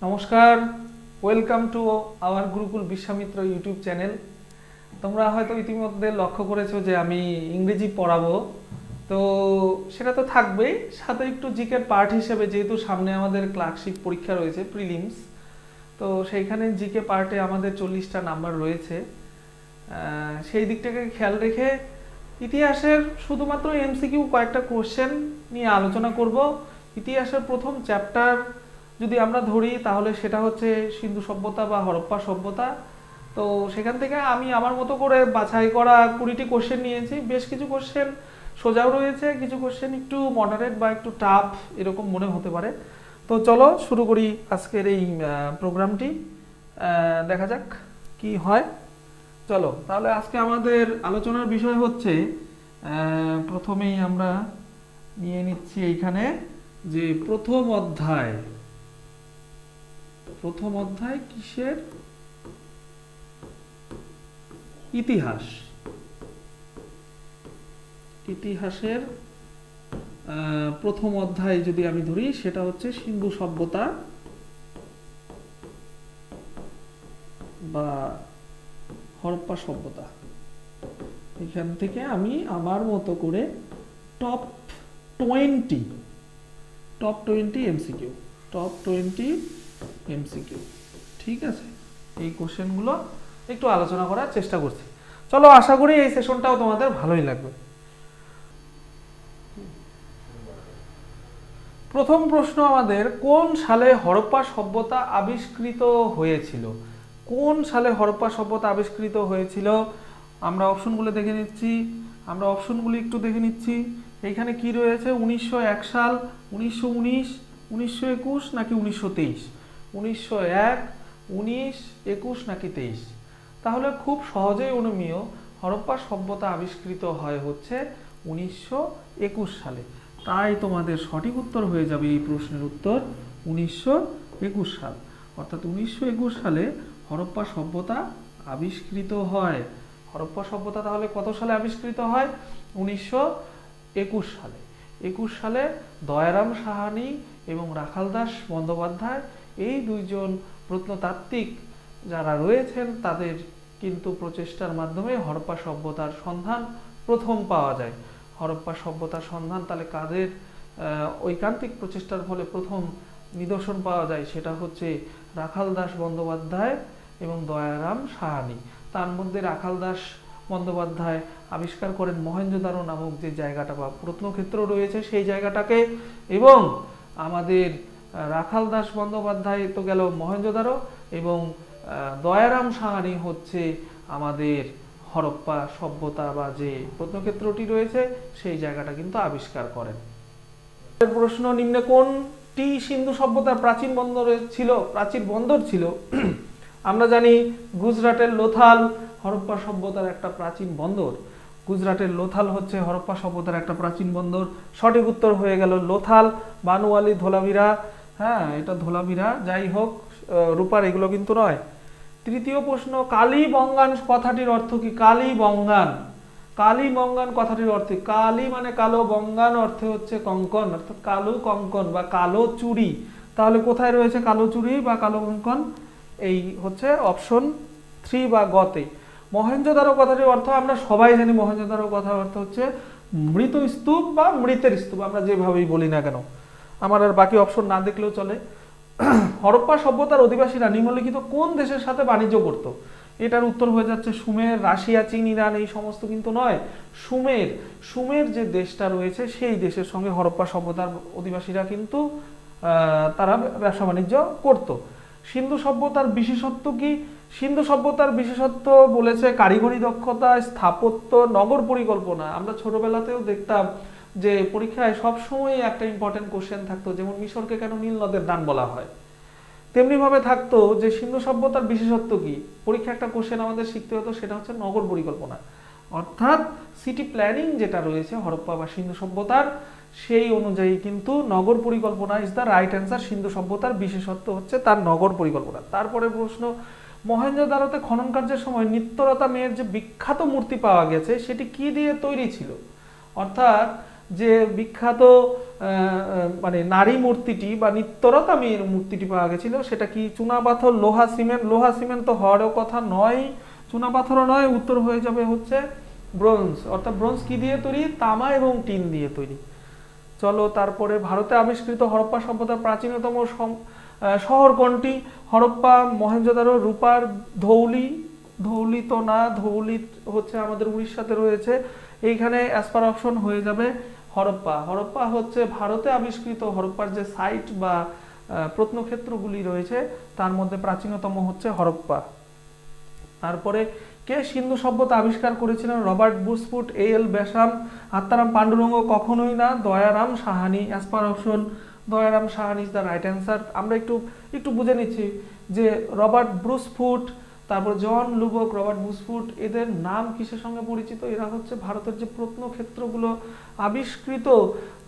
নমস্কার, welcome to our Gurukul Vishwamitra YouTube channel. তোমরা হয়তো ইতিমধ্যে লক্ষ্য করেছো যে আমি ইংরেজি পড়াবো, তো সেটা তো থাকবেই, সাথে একটু জিকের পার্ট হিসেবে যেহেতু সামনে আমাদের ক্লার্কশিপ পরীক্ষা রয়েছে প্রিলিমস, তো সেইখানে জিকে পার্টে আমাদের 40টা নাম্বার রয়েছে। সেই দিকটাকে খেয়াল রেখে ইতিহাসের শুধুমাত্র এমসিকিউ কয়েকটা কোশ্চেন নিয়ে আলোচনা করব। ইতিহাসের প্রথম চ্যাপ্টার যদি আমরা ধরি তাহলে সেটা হচ্ছে সিন্ধু সভ্যতা বা হরপ্পা সভ্যতা। তো সেখান থেকে আমি আমার মতো করে বাছাই করা 20টি কোশ্চেন নিয়েছি। বেশ কিছু কোশ্চেন সোজাও রয়েছে, কিছু কোশ্চেন একটু মডারেট বা একটু টাফ এরকম মনে হতে পারে। তো চলো শুরু করি আজকের এই প্রোগ্রামটি, দেখা যাক কি হয়। চলো তাহলে আজকে আমাদের আলোচনার বিষয় হচ্ছে, প্রথমেই আমরা নিয়ে নিচ্ছি এইখানে যে প্রথম অধ্যায় কিসের? ইতিহাসের প্রথম অধ্যায় যদি আমি ধরি সেটা হচ্ছে সিন্ধু সভ্যতা বা হরপ্পা সভ্যতা। এখান থেকে আমি আমার মতো করে টপ টোয়েন্টি এমসিকিউ, ঠিক আছে, এই কোশ্চেনগুলো একটু আলোচনা করার চেষ্টা করছি। চলো, আশা করি এই সেশনটাও তোমাদের ভালোই লাগবে। প্রথম প্রশ্ন আমাদের, কোন সালে হরপ্পা সভ্যতা আবিষ্কৃত হয়েছিল? কোন সালে হরপ্পা সভ্যতা আবিষ্কৃত হয়েছিল? আমরা অপশনগুলো দেখে নিচ্ছি। এইখানে কি রয়েছে? 1901 সাল, 1919, 1921 নাকি 1923? 1901, 19, 21 নাকি 23? তাহলে খুব সহজেই অনুমেয়, হরপ্পা সভ্যতা আবিষ্কৃত হয় হচ্ছে 1921 সালে। তাই তোমাদের সঠিক উত্তর হয়ে যাবে এই প্রশ্নের উত্তর 1921 সাল। অর্থাৎ 1921 সালে হরপ্পা সভ্যতা আবিষ্কৃত হয়। হরপ্পা সভ্যতা তাহলে কত সালে আবিষ্কৃত হয়? 1921 সালে। 21 সালে দয়ারাম সাহানি এবং রাখালদাস বন্দ্যোপাধ্যায়, এই দুইজন প্রত্নতাত্ত্বিক যারা রয়েছেন তাদের কিন্তু প্রচেষ্টার মাধ্যমে হরপ্পা সভ্যতার সন্ধান প্রথম পাওয়া যায়। হরপ্পা সভ্যতার সন্ধান তাহলে কাদের ঐকান্তিক প্রচেষ্টার ফলে প্রথম নিদর্শন পাওয়া যায়? সেটা হচ্ছে রাখালদাস বন্দ্যোপাধ্যায় এবং দয়ারাম সাহানি। তার মধ্যে রাখালদাস বন্দ্যোপাধ্যায় আবিষ্কার করেন মহেঞ্জোদারো নামক যে জায়গাটা বা প্রত্নক্ষেত্র রয়েছে সেই জায়গাটাকে, এবং আমাদের রাখালদাস বন্দ্যোপাধ্যায় তো গেল মহেঞ্জোদারো, এবং দয়ারাম সাহানি হচ্ছে আমাদের হরপ্পা সভ্যতা বা যে প্রত্নক্ষেত্রটি রয়েছে সেই জায়গাটা কিন্তু আবিষ্কার করেন। প্রশ্ন, নিম্নে কোনটি সিন্ধু সভ্যতার প্রাচীন বন্দর ছিল? আমরা জানি গুজরাটের লোথাল হরপ্পা সভ্যতার একটা প্রাচীন বন্দর। গুজরাটের লোথাল হচ্ছে হরপ্পা সভ্যতার একটা প্রাচীন বন্দর। সঠিক উত্তর হয়ে গেল লোথাল। বানুয়ালি, ধোলাভিরা, হ্যাঁ এটা ধোলাভিরা, যাই হোক রূপার এগুলো কিন্তু নয়। তৃতীয় প্রশ্ন, কালীবঙ্গান কথাটির অর্থ কি? কালীবঙ্গান কথাটির অর্থ, কালী মানে কালো, বঙ্গান অর্থে হচ্ছে কঙ্কন, অর্থাৎ কালো কঙ্কন বা কালো চুড়ি। তাহলে কোথায় রয়েছে কালো চুড়ি বা কালো কঙ্কন? এই হচ্ছে অপশন 3 বা গতে। মহেঞ্জোদারো কথাটির অর্থ আমরা সবাই জানি, মহেঞ্জোদারো কথার অর্থ হচ্ছে মৃত স্তূপ বা মৃতের স্তূপ, আমরা যেভাবেই বলি না কেন। আমার আর বাকি অপশন না দেখলেও চলে। হরপ্পা সভ্যতার অধিবাসীরা নিম্নলিখিত কোন দেশের সাথে বাণিজ্য করত? এটার উত্তর হয়ে যাচ্ছে সুমের, রাশিয়া, চীন, ইরান, এই সমস্ত কিন্তু নয়। সুমের যে দেশটা রয়েছে সেই দেশের সঙ্গে হরপ্পা সভ্যতার অধিবাসীরা কিন্তু তারা ব্যবসা বাণিজ্য করত। সিন্ধু সভ্যতার বিশেষত্ব কি? সিন্ধু সভ্যতার বিশেষত্ব বলেছে কারিগরি দক্ষতা, স্থাপত্য, নগর পরিকল্পনা। আমরা ছোটবেলাতেও দেখতাম যে পরীক্ষায় সবসময় একটা ইম্পর্টেন্ট কোশ্চেন থাকতো, যেমন মিশরকে কেন নীল নদের ডান বলা হয়, তেমনি ভাবে থাকতো যে সিন্ধু সভ্যতার বিশেষত্ব কি। পরীক্ষা একটা কোশ্চেন আমাদের শিখতে হতো, সেটা হচ্ছে নগর পরিকল্পনা, অর্থাৎ সিটি প্ল্যানিং যেটা রয়েছে হরপ্পা বা সিন্ধু সভ্যতার, সেই অনুযায়ী কিন্তু নগর পরিকল্পনা ইজ দ্য রাইট অ্যান্সার। সিন্ধু সভ্যতার বিশেষত্ব হচ্ছে তার নগর পরিকল্পনা। তারপরে প্রশ্ন, মহেঞ্জোদারোতে খনন কার্যের সময় নিত্যলতা মেয়ের যে বিখ্যাত মূর্তি পাওয়া গেছে সেটি কি দিয়ে তৈরি ছিল? অর্থাৎ যে বিখ্যাত মানে নারী মূর্তিটি বা নিত্যরতা মেয়ের মূর্তিটি পাওয়া গেছিল সেটা কি চুনাপাথর, লোহা সিমেন্ট? লোহা সিমেন্ট তো হওয়ারও কথা নয়, চুনাপাথরও নয়, উত্তর হয়ে যাবে হচ্ছে ব্রোঞ্জ। অর্থাৎ ব্রোঞ্জ কি দিয়ে তৈরি? তামা এবং টিন দিয়ে তৈরি। চলো তারপরে, ভারতে আবিষ্কৃত হরপ্পা সভ্যতার প্রাচীনতম শহর কোনটি? হরপ্পা, মহেঞ্জোদারো, রূপার, ধৌলি? ধৌলি তো না, ধৌলি হচ্ছে আমাদের উড়িষ্যাতে রয়েছে। এইখানে অ্যাজ পার অপশন হয়ে যাবে হরপ্পা। হরপ্পা হচ্ছে ভারতে আবিষ্কৃত হরপ্পার যে সাইট বা প্রত্নক্ষেত্রগুলি রয়েছে তার মধ্যে প্রাচীনতম হচ্ছে হরপ্পা। তারপরে কে সিন্ধু সভ্যতা আবিষ্কার করেছিলেন? Robert Bruce Foote, A L. Basham, Atmaram Pandurang? কখনোই না, Dayaram Sahni. As per option Dayaram Sahni is the right answer. আমরা একটু বুঝে নিচ্ছি যে রবার্ট ব্রুসফুট, তারপর জন লুবক, রবার্ট ব্রুসফুট, এদের নাম কিসের সঙ্গে পরিচিত? এরা হচ্ছে ভারতের যে প্রত্নক্ষেত্রগুলো আবিষ্কৃত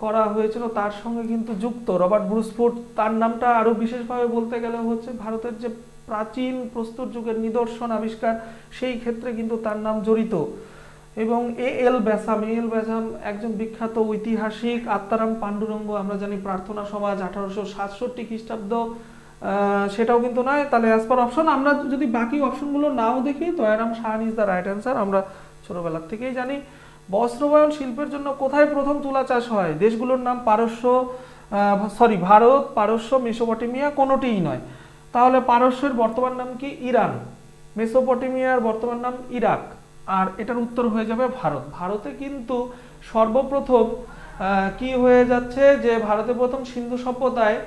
করা হয়েছিল তার সঙ্গে কিন্তু যুক্ত। রবার্ট ব্রুসফুট, তার নামটা আরো বিশেষভাবে বলতে গেলে হচ্ছে ভারতের যে প্রাচীন প্রস্তর যুগের নিদর্শন আবিষ্কার সেই ক্ষেত্রে কিন্তু তার নাম জড়িত। এবং এ.এল. Basham, AL. ব্যাসাম একজন বিখ্যাত ঐতিহাসিক। আত্মারাম পান্ডুরঙ্গ আমরা জানি প্রার্থনা সমাজ 1867 খ্রিস্টাব্দ, সেটাও কিন্তু নয়। তাহলে অ্যাজ পার অপশন আমরা যদি বাকি অপশনগুলো নাও দেখি, Dayaram Sahni is the right answer. আমরা ছোটবেলার থেকেই জানি। বস্ত্রবয়ন শিল্পের জন্য কোথায় প্রথম তুলা চাষ হয়? দেশগুলোর নাম ভারত, পারস্য, মেসোপটেমিয়া, কোনোটিই নয়। তাহলে পারস্যের বর্তমান নাম কি? ইরান। মেসোপটেমিয়ার বর্তমান নাম ইরাক। আর এটার উত্তর হয়ে যাবে ভারত। ভারতে কিন্তু সর্বপ্রথম কি হয়ে যাচ্ছে যে ভারতে প্রথম সিন্ধু সভ্যতায়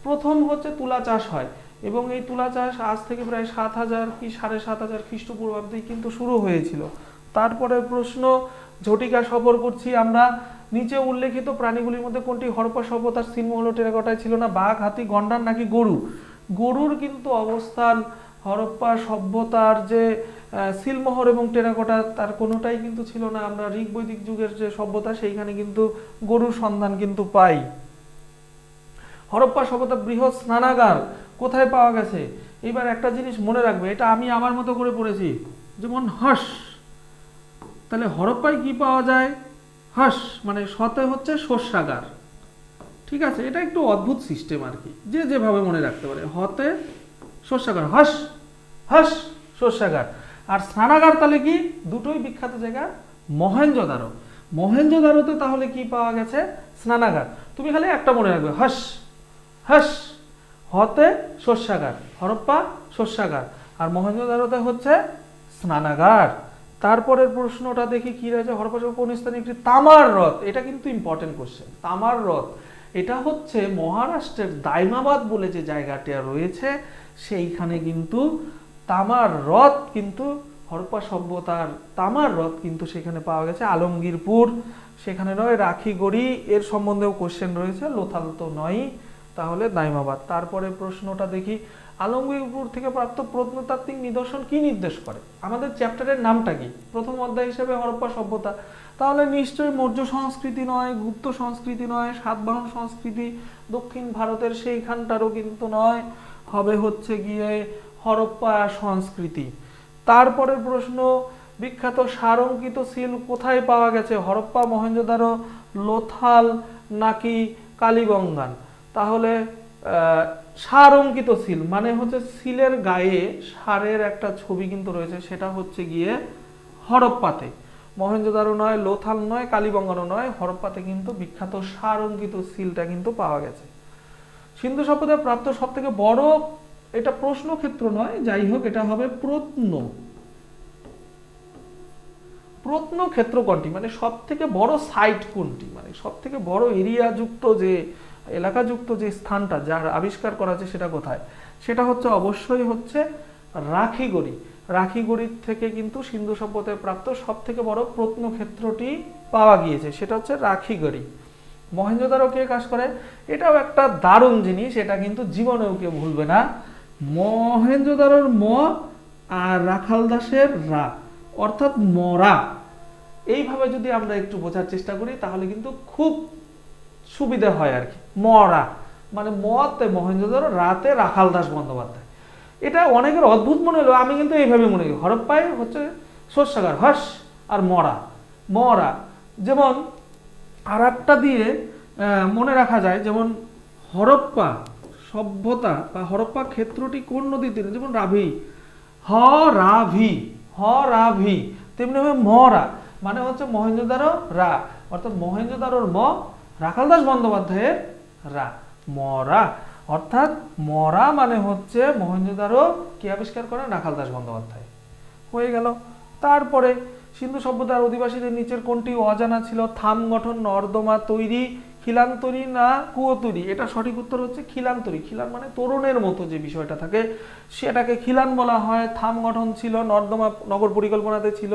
প্রথম হচ্ছে তুলা চাষ হয় এবং এই তুলা চাষ আজ থেকে প্রায় 7000 কি 7500 খ্রিস্টপূর্বাব্দে কিন্তু শুরু হয়েছিল। তারপরে প্রশ্ন, ঝটিকা সফর করছি আমরা। নিচে উল্লেখিত প্রাণীগুলির মধ্যে কোনটি হরপ্পা সভ্যতার চিহ্ন হলো টেরাকোটায় ছিল না? বাঘ, হাতি, গন্ডার নাকি গরু? গরুর কিন্তু অবস্থান হরপ্পা সভ্যতার যে সিলমোহর এবং টেরাকোটা তার কোনোটাই কিন্তু ছিল না। আমরা ঋগ বৈদিক যুগের যে সভ্যতা সেইখানে কিন্তু গরুর সন্ধান কিন্তু পাই। হরপ্পা সভ্যতার বৃহৎ স্নানাগার কোথায় পাওয়া গেছে? এবার একটা জিনিস মনে রাখবে, এটা আমি আমার মতো করে পড়েছি, যেমন হাঁস। তাহলে হরপ্পায় কি পাওয়া যায়? হাঁস মানে শতে হচ্ছে শস্যাগার। ঠিক আছে, এটা একটু অদ্ভুত সিস্টেম আর কি, যে যেভাবে মনে রাখতে পারে। হতে শস্যাগার, হাঁস হাঁস শস্যাগার। আর স্নানাগার তাহলে কি? দুটোই বিখ্যাত জায়গা। মহেঞ্জোদারো, মহেঞ্জোদারোতে তাহলে কি পাওয়া গেছে? স্নানাগার। তুমি খালি একটা মনে রাখবে, হাঁস হাঁস, হতে শস্যাগার, হরপ্পা শস্যাগার, আর মহেঞ্জোদারোতে হচ্ছে স্নানাগার। তারপরের প্রশ্নটা দেখি কি রয়েছে। হরপ্পা সভ্যতার কোন স্থানে একটি তামার হ্রদ? এটা কিন্তু ইম্পর্টেন্ট কোশ্চেন। তামার হ্রদ এটা হচ্ছে মহারাষ্ট্রের দাইমাবাদ বলে যে জায়গাটা রয়েছে সেইখানে কিন্তু তামার হ্রদ, কিন্তু হরপ্পা সভ্যতার তামার হ্রদ কিন্তু সেখানে পাওয়া গেছে। আলমগীরপুর সেখানে নয়, রাখিগড়ি এর সম্বন্ধেও কোশ্চেন রয়েছে, লোথাল তো নয়, তাহলে দাইমাবাদ। তারপরে প্রশ্নটা দেখি, আলমগীরপুর থেকে প্রাপ্ত প্রত্নতাত্ত্বিক নিদর্শন কি নির্দেশ করে? আমাদের চ্যাপ্টারের নামটা কি? প্রথম অধ্যায় হিসেবে হরপ্পা সভ্যতা, তাহলে নিশ্চয়ই মৌর্য সংস্কৃতি নয়, গুপ্ত সংস্কৃতি নয়, সাতবাহন সংস্কৃতি দক্ষিণ ভারতের সেইখানটারও কিন্তু নয়, হবে হচ্ছে গিয়ে হরপ্পা সংস্কৃতি। তারপরে প্রশ্ন, বিখ্যাত সারঙ্কিত সিল কোথায় পাওয়া গেছে? হরপ্পা, মহেঞ্জোদারো, লোথাল নাকি কালীবঙ্গান? তাহলে সারঙ্কিত সিল মানে হচ্ছে সিলের গায়ে সারের একটা ছবি কিন্তু রয়েছে, সেটা হচ্ছে গিয়ে হরপ্পাতে। মহেঞ্জোদারো নয়, লোথাল নয়, কালীবঙ্গানও নয়, হরপ্পাতে কিন্তু বিখ্যাত সারঙ্কিত সিলটা কিন্তু পাওয়া গেছে। সিন্ধু সভ্যতায় প্রাপ্ত সব থেকে বড়, এটা প্রশ্নক্ষেত্র নয়, যাই হোক এটা হবে প্রত্নক্ষেত্র কোনটি, মানে সব থেকে বড় সাইট কোনটি, মানে সব থেকে বড় এরিয়া যুক্ত যে এলাকা যুক্ত যে স্থানটা যার আবিষ্কার করা আছে সেটা কোথায়? সেটা হচ্ছে অবশ্যই হচ্ছে রাখিগড়ি। রাখিগড়ির থেকে কিন্তু সিন্ধু সভ্যতায় প্রাপ্ত সব থেকে বড় প্রত্নক্ষেত্রটি পাওয়া গিয়েছে, সেটা হচ্ছে রাখিগড়ি। মহেঞ্জোদারো কে কাজ করে? এটাও একটা দারুণ জিনিস, এটা কিন্তু জীবনেও কেউ ভুলবে না। মহেঞ্জোদারোর ম আর রাখাল দাসের রা, অর্থাৎ মরা। এইভাবে যদি আমরা একটু বোঝার চেষ্টা করি তাহলে কিন্তু খুব সুবিধা হয় আর কি। মরা মানে মতে মহেঞ্জোদারো, রাতে রাখাল দাস বন্দ্যোপাধ্যায়। এটা অনেকের অদ্ভুত মনে হলো, আমি কিন্তু এইভাবে মনে করি। হরপ্পায় হচ্ছে শস্যাগার, হাঁস, আর মরা। মরা যেমন আর একটা দিয়ে মনে রাখা যায়, যেমন হরপ্পা সভ্যতা বা হরপ্পা ক্ষেত্রটি কোন নদীর তীরে, যেমন রাভি, হ রাভি, হ রাভি, তেমনি হবে মরা, মানে হচ্ছে মহেঞ্জোদারো রা, অর্থাৎ মহেঞ্জোদারোর ম, রাখালদাস বন্দ্যোপাধ্যায়ের রা, মরা, অর্থাৎ মরা মানে হচ্ছে মহেঞ্জোদারো কি আবিষ্কার করেন, রাখালদাস বন্দ্যোপাধ্যায়। হয়ে গেল। তারপরে সিন্ধু সভ্যতার অধিবাসীদের নিচের কোনটি অজানা ছিল? থাম গঠন, নর্দমা তৈরি, খিলান্তরি না কুয়ো তৈরি? এটা সঠিক উত্তর হচ্ছে খিলান্তরি। খিলান মানে তোরণের মতো যে বিষয়টা থাকে সেটাকে খিলান বলা হয়। থাম গঠন ছিল, নর্দমা নগর পরিকল্পনাতে ছিল,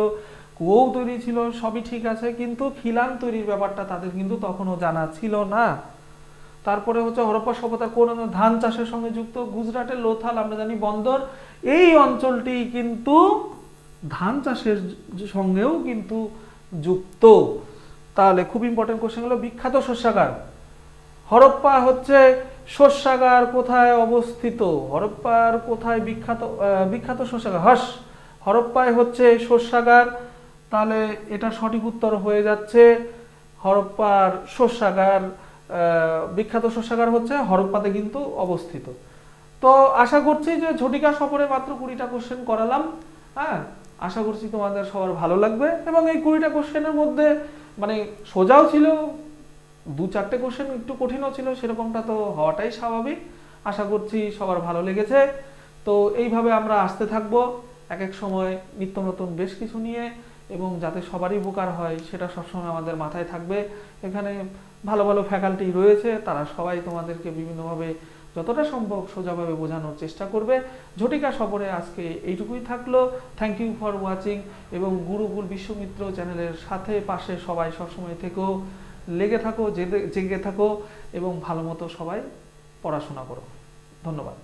কুয়ো তৈরি ছিল, সবই ঠিক আছে, কিন্তু খিলান তৈরির ব্যাপারটা তাদের কিন্তু তখনও জানা ছিল না। তারপরে হচ্ছে হরপ্পা সভ্যতার কোন ধান চাষের সঙ্গে যুক্ত? গুজরাটের লোথাল, আমরা জানি বন্দর, এই অঞ্চলটি কিন্তু ধান চাষের সঙ্গেও কিন্তু যুক্ত। তাহলে খুব ইম্পর্টেন্ট কোশ্চেন হলো বিখ্যাত শস্যাগার। হরপ্পা হচ্ছে শস্যাগার কোথায় অবস্থিত? হরপ্পার কোথায় বিখ্যাত বিখ্যাত শস্যাগার? হরপ্পায় হচ্ছে শস্যাগার। তাহলে এটা সঠিক উত্তর হয়ে যাচ্ছে হরপ্পার শস্যাগার, বিখ্যাত শস্যাগার হচ্ছে হরপ্পাতে কিন্তু অবস্থিত। তো আশা করছি যে ঝটিকা সফরে মাত্র 20টা কোশ্চেন করালাম। হ্যাঁ, আশা করছি তোমাদের সবার ভালো লাগবে, এবং এই 20টা কোশ্চেনের মধ্যে মানে সোজাও ছিল, 2-4টে কোশ্চেন একটু কঠিনও ছিল, সেরকমটা তো হওয়াটাই স্বাভাবিক। আশা করছি সবার ভালো লেগেছে। তো এইভাবে আমরা আসতে থাকবো এক এক সময় নিত্য নতুন বেশ কিছু নিয়ে, এবং যাতে সবারই উপকার হয় সেটা সবসময় আমাদের মাথায় থাকবে। এখানে ভালো ভালো ফ্যাকাল্টি রয়েছে, তারা সবাই তোমাদেরকে বিভিন্নভাবে যতটা সম্ভব সোজাভাবে বোঝানোর চেষ্টা করবে। ঝটিকা সফরে আজকে এইটুকুই থাকলো। থ্যাংক ইউ ফর ওয়াচিং, এবং গুরুকুল বিশ্বমিত্র চ্যানেলের সাথে পাশে সবাই সবসময় থেকেও লেগে থাকো, জেগে থাকো, এবং ভালো মতো সবাই পড়াশোনা করো। ধন্যবাদ।